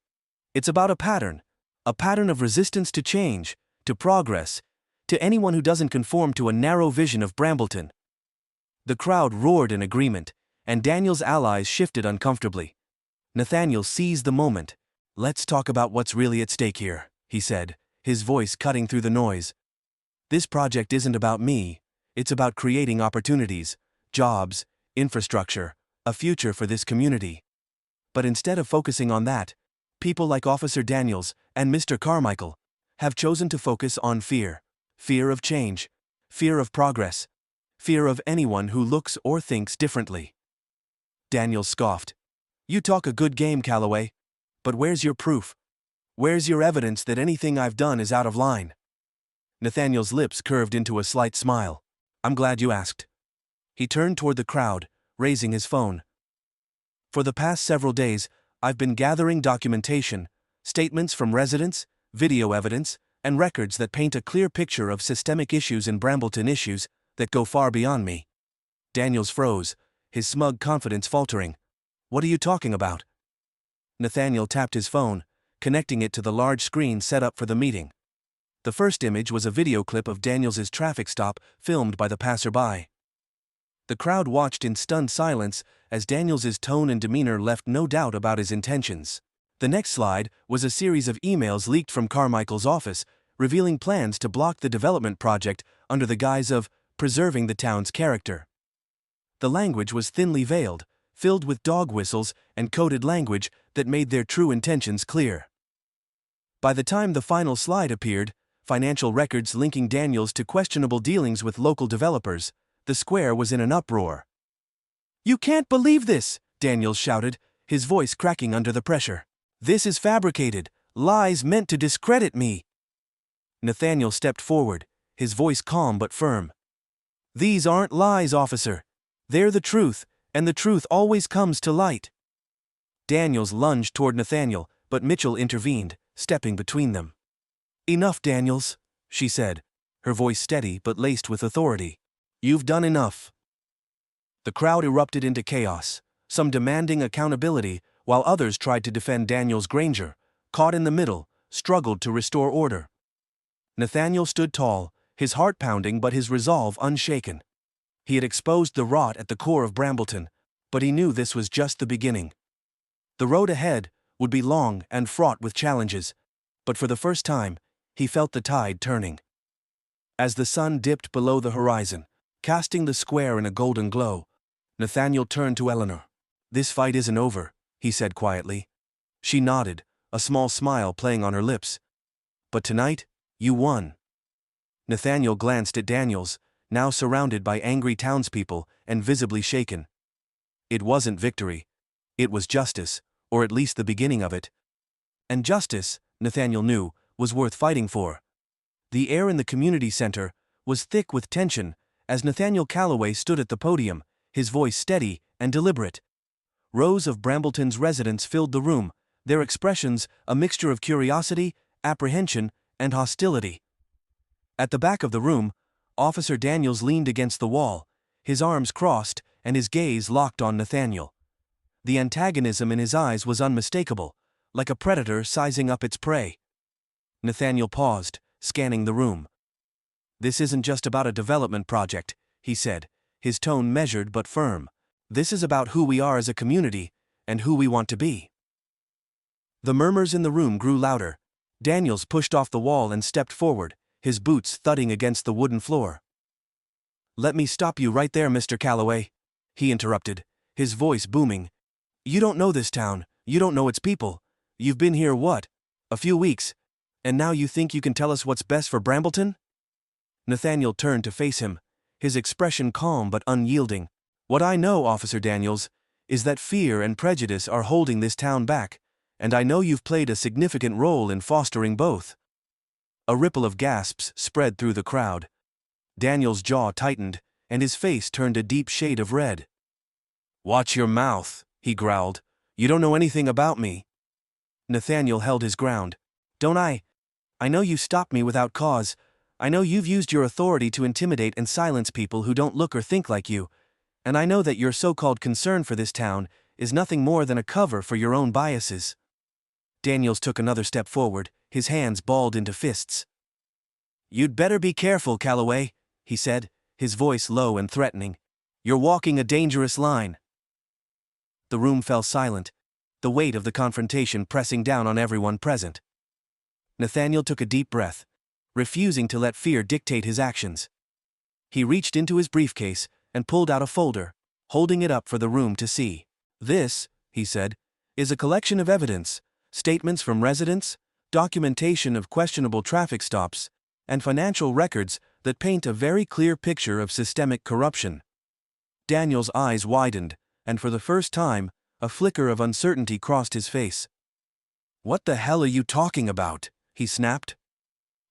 It's about a pattern of resistance to change, to progress, to anyone who doesn't conform to a narrow vision of Brambleton." The crowd roared in agreement, and Daniel's allies shifted uncomfortably. Nathaniel seized the moment. "Let's talk about what's really at stake here," he said, his voice cutting through the noise. "This project isn't about me, it's about creating opportunities, jobs, infrastructure, a future for this community. But instead of focusing on that, people like Officer Daniels and Mr. Carmichael have chosen to focus on fear. Fear of change, fear of progress, fear of anyone who looks or thinks differently." Daniels scoffed. "You talk a good game, Calloway. But where's your proof? Where's your evidence that anything I've done is out of line?" Nathaniel's lips curved into a slight smile. "I'm glad you asked." He turned toward the crowd, raising his phone. "For the past several days, I've been gathering documentation, statements from residents, video evidence, and records that paint a clear picture of systemic issues in Brambleton, issues that go far beyond me." Daniels froze, his smug confidence faltering. "What are you talking about?" Nathaniel tapped his phone, connecting it to the large screen set up for the meeting. The first image was a video clip of Daniels's traffic stop filmed by the passerby. The crowd watched in stunned silence as Daniels's tone and demeanor left no doubt about his intentions. The next slide was a series of emails leaked from Carmichael's office, revealing plans to block the development project under the guise of preserving the town's character. The language was thinly veiled, filled with dog whistles and coded language that made their true intentions clear. By the time the final slide appeared, financial records linking Daniels to questionable dealings with local developers, the square was in an uproar. "You can't believe this!" Daniels shouted, his voice cracking under the pressure. "This is fabricated, lies meant to discredit me." Nathaniel stepped forward, his voice calm but firm. "These aren't lies, officer. They're the truth, and the truth always comes to light." Daniels lunged toward Nathaniel, but Mitchell intervened, stepping between them. "Enough, Daniels," she said, her voice steady but laced with authority. "You've done enough." The crowd erupted into chaos, some demanding accountability, while others tried to defend Daniels. Granger, caught in the middle, struggled to restore order. Nathaniel stood tall, his heart pounding but his resolve unshaken. He had exposed the rot at the core of Brambleton, but he knew this was just the beginning. The road ahead would be long and fraught with challenges, but for the first time, he felt the tide turning. As the sun dipped below the horizon, casting the square in a golden glow, Nathaniel turned to Eleanor. "This fight isn't over," he said quietly. She nodded, a small smile playing on her lips. But tonight, you won. Nathaniel glanced at Daniels, now surrounded by angry townspeople and visibly shaken. It wasn't victory. It was justice, or at least the beginning of it. And justice, Nathaniel knew, was worth fighting for. The air in the community center was thick with tension as Nathaniel Calloway stood at the podium, his voice steady and deliberate. Rows of Brambleton's residents filled the room, their expressions a mixture of curiosity, apprehension, and hostility. At the back of the room, Officer Daniels leaned against the wall, his arms crossed and his gaze locked on Nathaniel. The antagonism in his eyes was unmistakable, like a predator sizing up its prey. Nathaniel paused, scanning the room. This isn't just about a development project, he said, his tone measured but firm. This is about who we are as a community, and who we want to be. The murmurs in the room grew louder. Daniels pushed off the wall and stepped forward, his boots thudding against the wooden floor. "Let me stop you right there, Mr. Calloway," he interrupted, his voice booming. "You don't know this town, you don't know its people. You've been here what? A few weeks. And now you think you can tell us what's best for Brambleton?" Nathaniel turned to face him, his expression calm but unyielding. "What I know, Officer Daniels, is that fear and prejudice are holding this town back, and I know you've played a significant role in fostering both." A ripple of gasps spread through the crowd. Daniel's jaw tightened, and his face turned a deep shade of red. "Watch your mouth," he growled. "You don't know anything about me." Nathaniel held his ground. "Don't I? I know you stopped me without cause. I know you've used your authority to intimidate and silence people who don't look or think like you. And I know that your so-called concern for this town is nothing more than a cover for your own biases." Daniels took another step forward, his hands balled into fists. "You'd better be careful, Calloway," he said, his voice low and threatening. "You're walking a dangerous line." The room fell silent, the weight of the confrontation pressing down on everyone present. Nathaniel took a deep breath, refusing to let fear dictate his actions. He reached into his briefcase and pulled out a folder, holding it up for the room to see. "This," he said, "is a collection of evidence, statements from residents, documentation of questionable traffic stops, and financial records that paint a very clear picture of systemic corruption." Daniel's eyes widened, and for the first time, a flicker of uncertainty crossed his face. "What the hell are you talking about?" he snapped.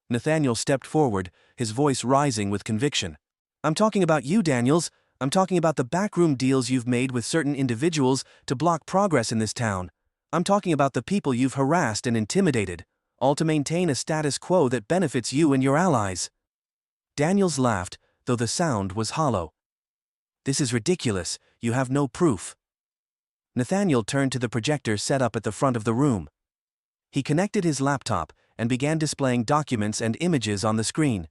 Nathaniel stepped forward, his voice rising with conviction. "I'm talking about you, Daniels. I'm talking about the backroom deals you've made with certain individuals to block progress in this town. I'm talking about the people you've harassed and intimidated, all to maintain a status quo that benefits you and your allies." Daniels laughed, though the sound was hollow. "This is ridiculous. You have no proof." Nathaniel turned to the projector set up at the front of the room. He connected his laptop and began displaying documents and images on the screen.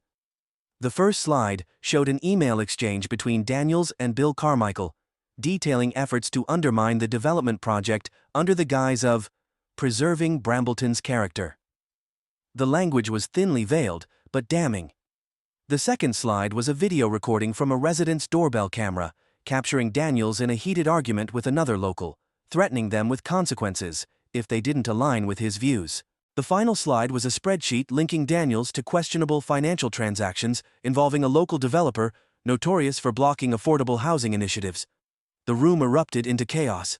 The first slide showed an email exchange between Daniels and Bill Carmichael, detailing efforts to undermine the development project under the guise of preserving Brambleton's character. The language was thinly veiled, but damning. The second slide was a video recording from a resident's doorbell camera, capturing Daniels in a heated argument with another local, threatening them with consequences if they didn't align with his views. The final slide was a spreadsheet linking Daniels to questionable financial transactions involving a local developer notorious for blocking affordable housing initiatives. The room erupted into chaos.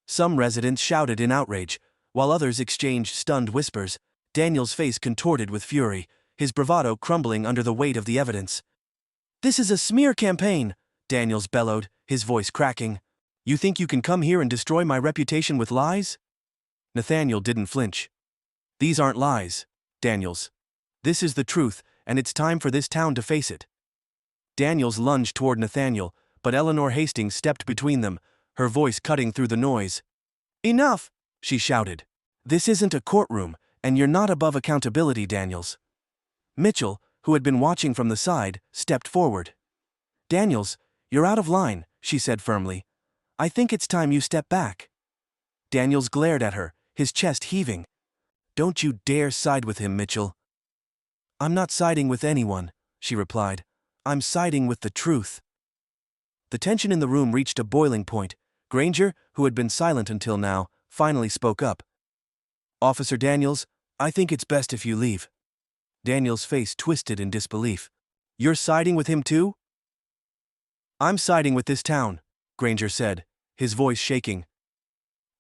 Some residents shouted in outrage, while others exchanged stunned whispers. Daniels' face contorted with fury, his bravado crumbling under the weight of the evidence. "This is a smear campaign," Daniels bellowed, his voice cracking. "You think you can come here and destroy my reputation with lies?" Nathaniel didn't flinch. "These aren't lies, Daniels. This is the truth, and it's time for this town to face it." Daniels lunged toward Nathaniel, but Eleanor Hastings stepped between them, her voice cutting through the noise. "Enough!" she shouted. "This isn't a courtroom, and you're not above accountability, Daniels." Mitchell, who had been watching from the side, stepped forward. "Daniels, you're out of line," she said firmly. "I think it's time you step back." Daniels glared at her, his chest heaving. "Don't you dare side with him, Mitchell." "I'm not siding with anyone," she replied. "I'm siding with the truth." The tension in the room reached a boiling point, Granger, who had been silent until now, finally spoke up. "Officer Daniels, I think it's best if you leave." Daniels' face twisted in disbelief. "You're siding with him too?" "I'm siding with this town," Granger said, his voice shaking.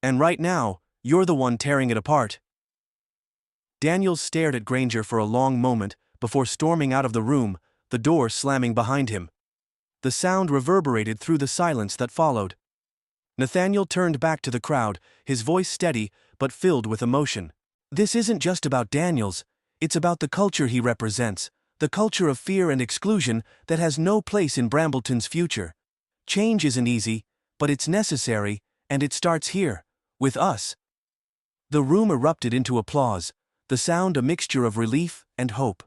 "And right now, you're the one tearing it apart." Daniels stared at Granger for a long moment before storming out of the room, the door slamming behind him. The sound reverberated through the silence that followed. Nathaniel turned back to the crowd, his voice steady but filled with emotion. "This isn't just about Daniels, it's about the culture he represents, the culture of fear and exclusion that has no place in Brambleton's future. Change isn't easy, but it's necessary, and it starts here, with us." The room erupted into applause, the sound a mixture of relief and hope.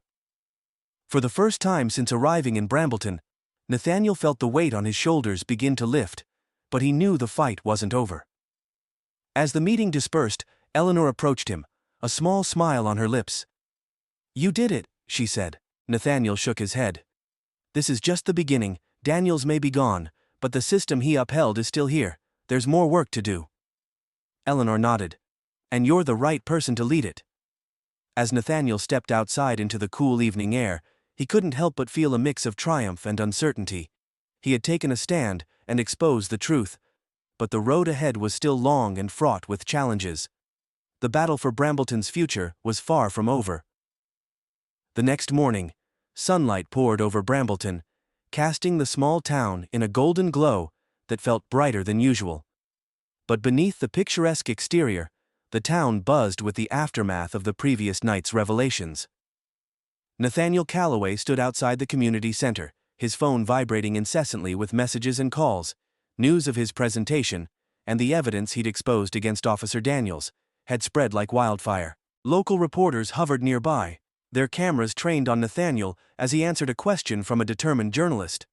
For the first time since arriving in Brambleton, Nathaniel felt the weight on his shoulders begin to lift, but he knew the fight wasn't over. As the meeting dispersed, Eleanor approached him, a small smile on her lips. "You did it," she said. Nathaniel shook his head. "This is just the beginning. Daniels may be gone, but the system he upheld is still here. There's more work to do." Eleanor nodded. "And you're the right person to lead it." As Nathaniel stepped outside into the cool evening air, he couldn't help but feel a mix of triumph and uncertainty. He had taken a stand and exposed the truth, but the road ahead was still long and fraught with challenges. The battle for Brambleton's future was far from over. The next morning, sunlight poured over Brambleton, casting the small town in a golden glow that felt brighter than usual. But beneath the picturesque exterior, the town buzzed with the aftermath of the previous night's revelations. Nathaniel Calloway stood outside the community center, his phone vibrating incessantly with messages and calls. News of his presentation, and the evidence he'd exposed against Officer Daniels, had spread like wildfire. Local reporters hovered nearby, their cameras trained on Nathaniel as he answered a question from a determined journalist.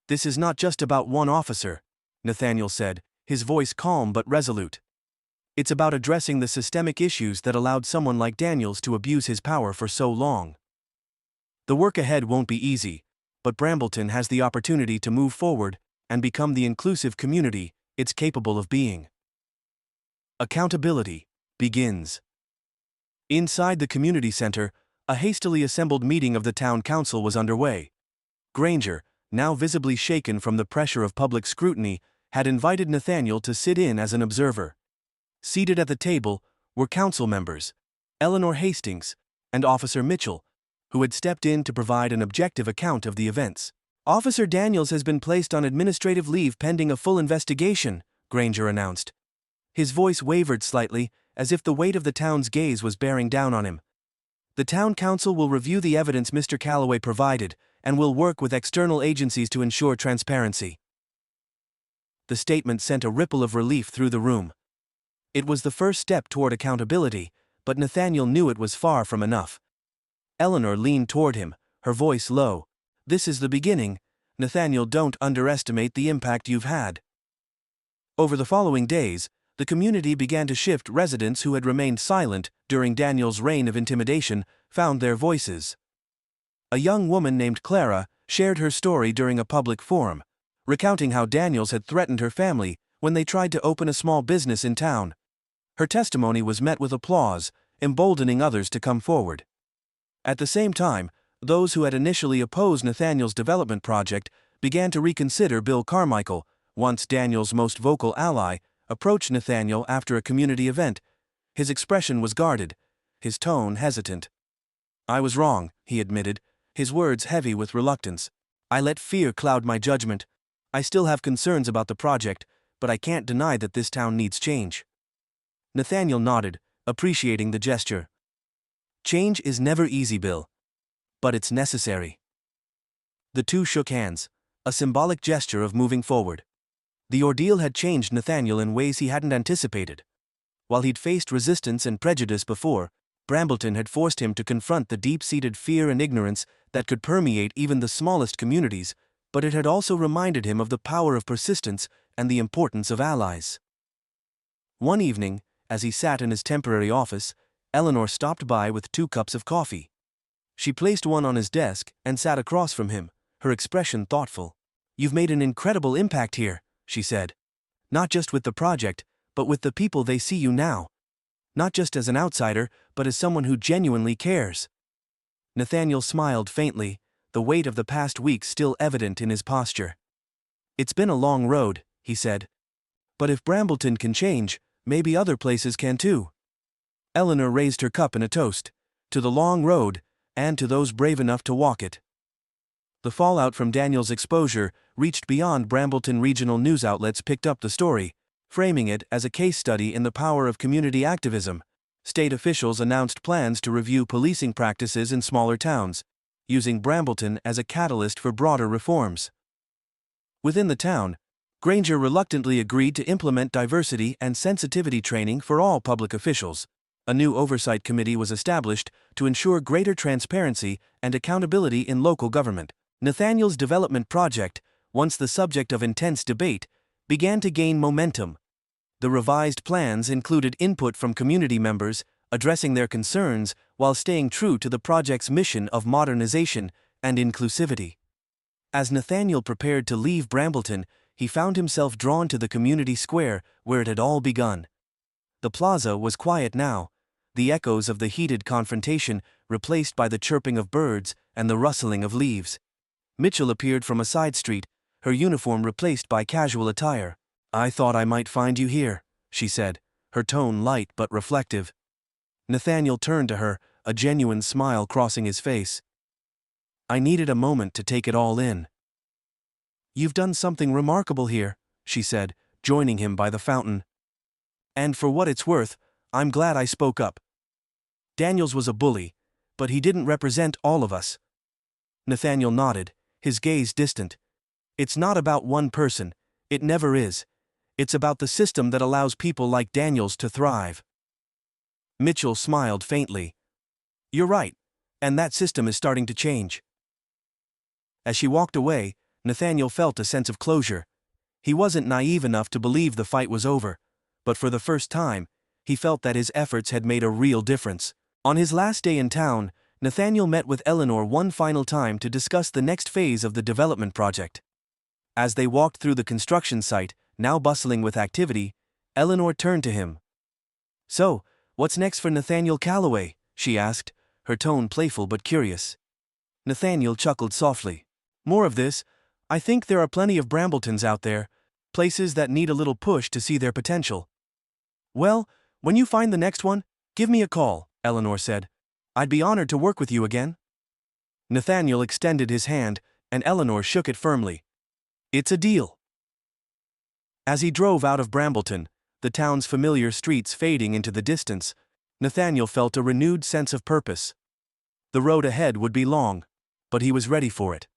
"This is not just about one officer," Nathaniel said, his voice calm but resolute. "It's about addressing the systemic issues that allowed someone like Daniels to abuse his power for so long. The work ahead won't be easy, but Brambleton has the opportunity to move forward and become the inclusive community it's capable of being." Accountability begins. Inside the community center, a hastily assembled meeting of the town council was underway. Granger, now visibly shaken from the pressure of public scrutiny, had invited Nathaniel to sit in as an observer. Seated at the table were council members, Eleanor Hastings, and Officer Mitchell, who had stepped in to provide an objective account of the events. "Officer Daniels has been placed on administrative leave pending a full investigation," Granger announced. His voice wavered slightly, as if the weight of the town's gaze was bearing down on him. "The town council will review the evidence Mr. Calloway provided, and will work with external agencies to ensure transparency." The statement sent a ripple of relief through the room. It was the first step toward accountability, but Nathaniel knew it was far from enough. Eleanor leaned toward him, her voice low. "This is the beginning. Nathaniel, don't underestimate the impact you've had." Over the following days, the community began to shift. Residents who had remained silent during Daniel's reign of intimidation found their voices. A young woman named Clara shared her story during a public forum, recounting how Daniels had threatened her family when they tried to open a small business in town. Her testimony was met with applause, emboldening others to come forward. At the same time, those who had initially opposed Nathaniel's development project began to reconsider. Bill Carmichael, once Daniel's most vocal ally, approached Nathaniel after a community event. His expression was guarded, his tone hesitant. "I was wrong," he admitted, his words heavy with reluctance. "I let fear cloud my judgment. I still have concerns about the project, but I can't deny that this town needs change." Nathaniel nodded, appreciating the gesture. "Change is never easy, Bill. But it's necessary." The two shook hands, a symbolic gesture of moving forward. The ordeal had changed Nathaniel in ways he hadn't anticipated. While he'd faced resistance and prejudice before, Brambleton had forced him to confront the deep-seated fear and ignorance that could permeate even the smallest communities, but it had also reminded him of the power of persistence and the importance of allies. One evening, as he sat in his temporary office, Eleanor stopped by with 2 cups of coffee. She placed one on his desk and sat across from him, her expression thoughtful. "You've made an incredible impact here," she said. Not just with the project, but with the people they see you now. Not just as an outsider, but as someone who genuinely cares. Nathaniel smiled faintly, the weight of the past weeks still evident in his posture. It's been a long road, he said. But if Brambleton can change, maybe other places can too. Eleanor raised her cup in a toast, to the long road, and to those brave enough to walk it. The fallout from Daniel's exposure reached beyond Brambleton. Regional news outlets picked up the story, framing it as a case study in the power of community activism. State officials announced plans to review policing practices in smaller towns, using Brambleton as a catalyst for broader reforms. Within the town, Granger reluctantly agreed to implement diversity and sensitivity training for all public officials. A new oversight committee was established to ensure greater transparency and accountability in local government. Nathaniel's development project, once the subject of intense debate, began to gain momentum. The revised plans included input from community members, addressing their concerns while staying true to the project's mission of modernization and inclusivity. As Nathaniel prepared to leave Brambleton, he found himself drawn to the community square where it had all begun. The plaza was quiet now, the echoes of the heated confrontation replaced by the chirping of birds and the rustling of leaves. Mitchell appeared from a side street, her uniform replaced by casual attire. "I thought I might find you here," she said, her tone light but reflective. Nathaniel turned to her, a genuine smile crossing his face. "I needed a moment to take it all in." "You've done something remarkable here," she said, joining him by the fountain. "And for what it's worth, I'm glad I spoke up. Daniels was a bully, but he didn't represent all of us." Nathaniel nodded, his gaze distant. "It's not about one person, it never is. It's about the system that allows people like Daniels to thrive." Mitchell smiled faintly. "You're right, and that system is starting to change." As she walked away, Nathaniel felt a sense of closure. He wasn't naive enough to believe the fight was over, but for the first time, he felt that his efforts had made a real difference. On his last day in town, Nathaniel met with Eleanor one final time to discuss the next phase of the development project. As they walked through the construction site, now bustling with activity, Eleanor turned to him. "So, what's next for Nathaniel Calloway?" she asked, her tone playful but curious. Nathaniel chuckled softly. "More of this. I think there are plenty of Brambletons out there, places that need a little push to see their potential." "Well, when you find the next one, give me a call," Eleanor said. "I'd be honored to work with you again." Nathaniel extended his hand, and Eleanor shook it firmly. "It's a deal." As he drove out of Brambleton, the town's familiar streets fading into the distance, Nathaniel felt a renewed sense of purpose. The road ahead would be long, but he was ready for it.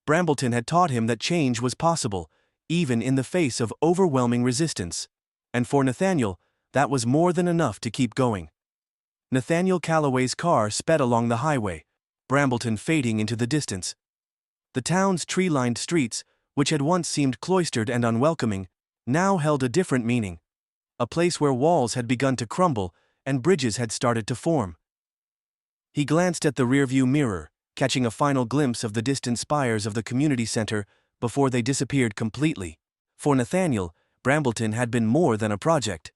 Brambleton had taught him that change was possible, even in the face of overwhelming resistance. And for Nathaniel, that was more than enough to keep going. Nathaniel Calloway's car sped along the highway, Brambleton fading into the distance. The town's tree-lined streets, which had once seemed cloistered and unwelcoming, now held a different meaning. A place where walls had begun to crumble and bridges had started to form. He glanced at the rearview mirror, catching a final glimpse of the distant spires of the community center before they disappeared completely. For Nathaniel, Brambleton had been more than a project.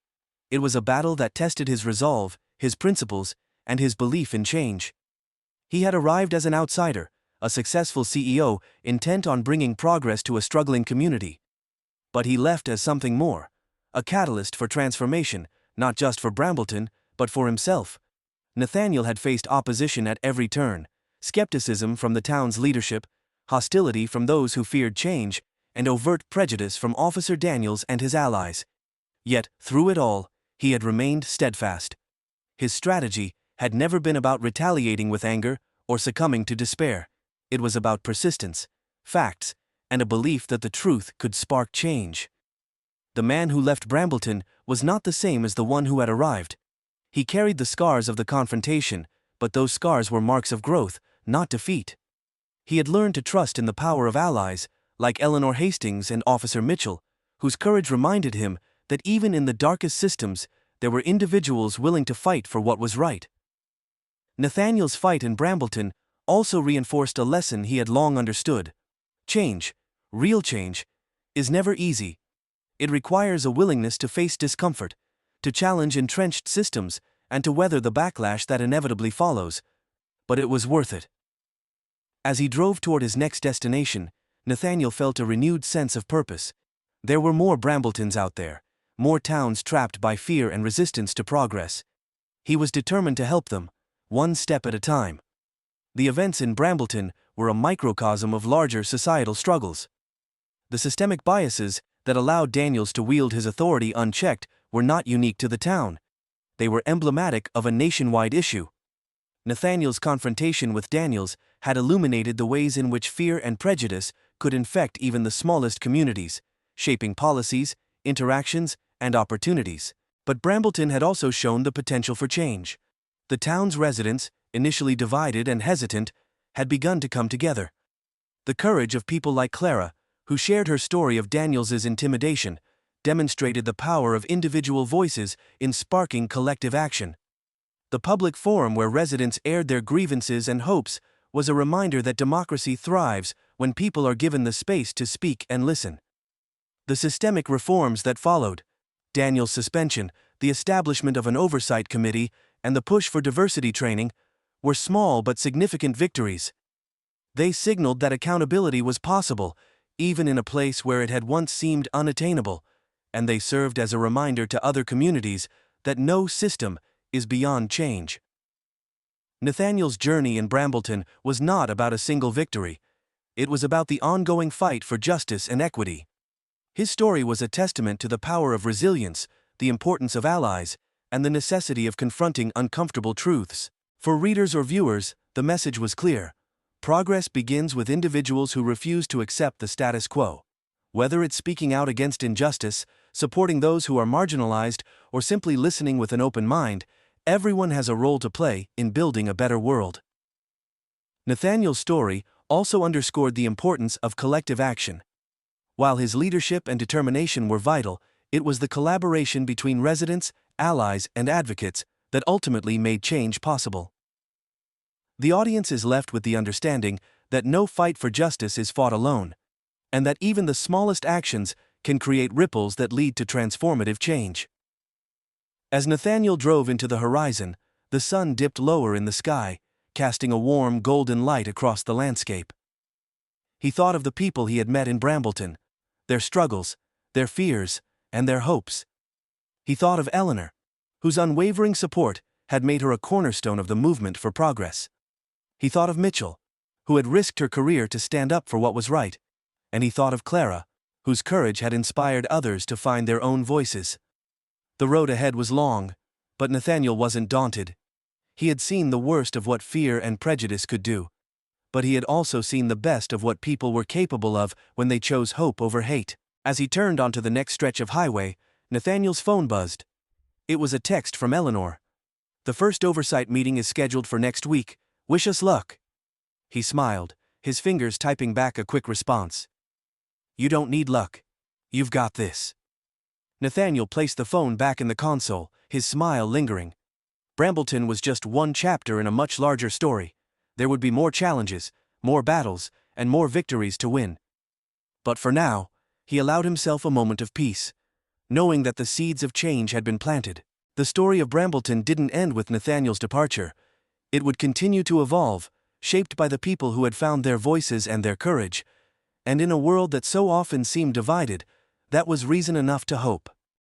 It was a battle that tested his resolve, his principles, and his belief in change. He had arrived as an outsider, a successful CEO intent on bringing progress to a struggling community. But he left as something more, a catalyst for transformation, not just for Brambleton, but for himself. Nathaniel had faced opposition at every turn, skepticism from the town's leadership, hostility from those who feared change, and overt prejudice from Officer Daniels and his allies. Yet, through it all, he had remained steadfast. His strategy had never been about retaliating with anger or succumbing to despair. It was about persistence, facts, and a belief that the truth could spark change. The man who left Brambleton was not the same as the one who had arrived. He carried the scars of the confrontation, but those scars were marks of growth, not defeat. He had learned to trust in the power of allies, like Eleanor Hastings and Officer Mitchell, whose courage reminded him that even in the darkest systems, there were individuals willing to fight for what was right. Nathaniel's fight in Brambleton also reinforced a lesson he had long understood. Change, real change, is never easy. It requires a willingness to face discomfort, to challenge entrenched systems, and to weather the backlash that inevitably follows. But it was worth it. As he drove toward his next destination, Nathaniel felt a renewed sense of purpose. There were more Brambletons out there, more towns trapped by fear and resistance to progress. He was determined to help them, one step at a time. The events in Brambleton were a microcosm of larger societal struggles. The systemic biases that allowed Daniels to wield his authority unchecked were not unique to the town. They were emblematic of a nationwide issue. Nathaniel's confrontation with Daniels had illuminated the ways in which fear and prejudice could infect even the smallest communities, shaping policies, interactions, and opportunities. But Brambleton had also shown the potential for change. The town's residents, initially divided and hesitant, had begun to come together. The courage of people like Clara, who shared her story of Daniels's intimidation, demonstrated the power of individual voices in sparking collective action. The public forum where residents aired their grievances and hopes was a reminder that democracy thrives when people are given the space to speak and listen. The systemic reforms that followed, Daniels' suspension, the establishment of an oversight committee, and the push for diversity training, were small but significant victories. They signaled that accountability was possible, even in a place where it had once seemed unattainable, and they served as a reminder to other communities that no system is beyond change. Nathaniel's journey in Brambleton was not about a single victory. It was about the ongoing fight for justice and equity. His story was a testament to the power of resilience, the importance of allies, and the necessity of confronting uncomfortable truths. For readers or viewers, the message was clear. Progress begins with individuals who refuse to accept the status quo. Whether it's speaking out against injustice, supporting those who are marginalized, or simply listening with an open mind, everyone has a role to play in building a better world. Nathaniel's story also underscored the importance of collective action. While his leadership and determination were vital, it was the collaboration between residents, allies, and advocates that ultimately made change possible. The audience is left with the understanding that no fight for justice is fought alone, and that even the smallest actions can create ripples that lead to transformative change. As Nathaniel drove into the horizon, the sun dipped lower in the sky, casting a warm golden light across the landscape. He thought of the people he had met in Brambleton, their struggles, their fears, and their hopes. He thought of Eleanor, whose unwavering support had made her a cornerstone of the movement for progress. He thought of Mitchell, who had risked her career to stand up for what was right, and he thought of Clara, whose courage had inspired others to find their own voices. The road ahead was long, but Nathaniel wasn't daunted. He had seen the worst of what fear and prejudice could do, but he had also seen the best of what people were capable of when they chose hope over hate. As he turned onto the next stretch of highway, Nathaniel's phone buzzed. It was a text from Eleanor. "The first oversight meeting is scheduled for next week. Wish us luck." He smiled, his fingers typing back a quick response. "You don't need luck. You've got this." Nathaniel placed the phone back in the console, his smile lingering. Brambleton was just one chapter in a much larger story. There would be more challenges, more battles, and more victories to win. But for now, he allowed himself a moment of peace, knowing that the seeds of change had been planted. The story of Brambleton didn't end with Nathaniel's departure. It would continue to evolve, shaped by the people who had found their voices and their courage. And in a world that so often seemed divided, that was reason enough to hope.